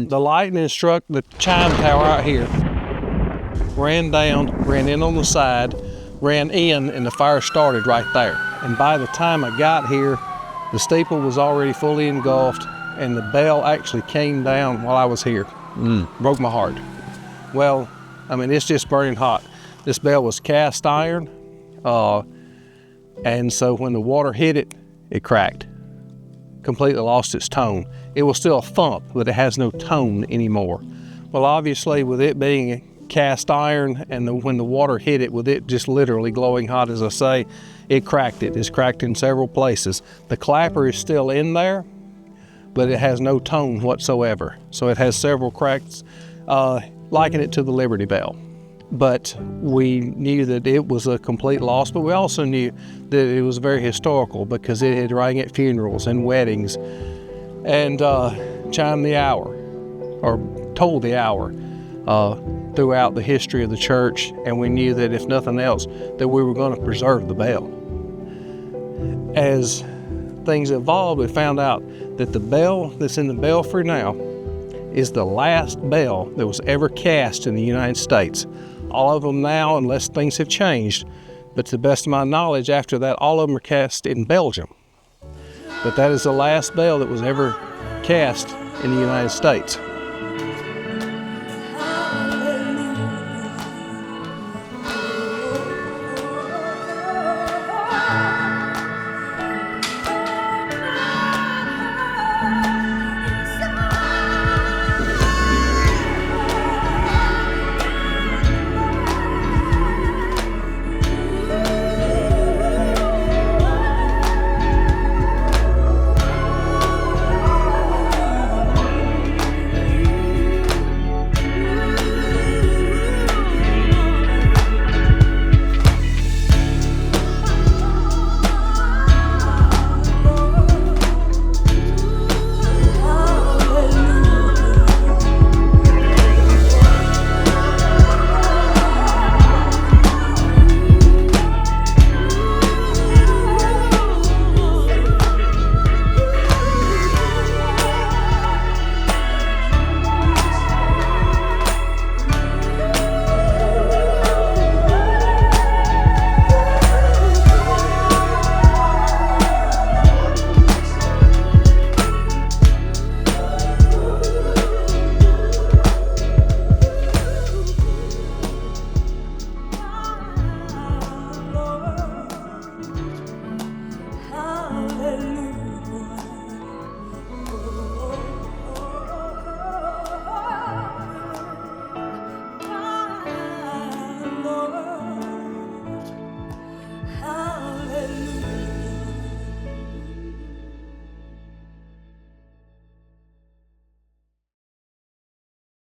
The lightning struck the chime tower out here, ran down, ran in on the side, ran in, and the fire started right there. And by the time I got here, the steeple was already fully engulfed, and the bell actually came down while I was here. Broke my heart. Well, I mean, it's just burning hot. This bell was cast iron, and so when the water hit it, it cracked. Completely lost its tone. It was still a thump, but it has no tone anymore. Well, obviously, with it being cast iron and when the water hit it, with it just literally glowing hot, as I say, it cracked it. It's cracked in several places. The clapper is still in there, but it has no tone whatsoever. So it has several cracks, liken it to the Liberty Bell. But we knew that it was a complete loss, but we also knew that it was very historical because it had rang at funerals and weddings and chimed the hour, or told the hour throughout the history of the church, and we knew that if nothing else, that we were going to preserve the bell. As things evolved, we found out that the bell that's in the belfry now is the last bell that was ever cast in the United States. All of them now, unless things have changed, but to the best of my knowledge, after that, all of them are cast in Belgium. But that is the last bell that was ever cast in the United States.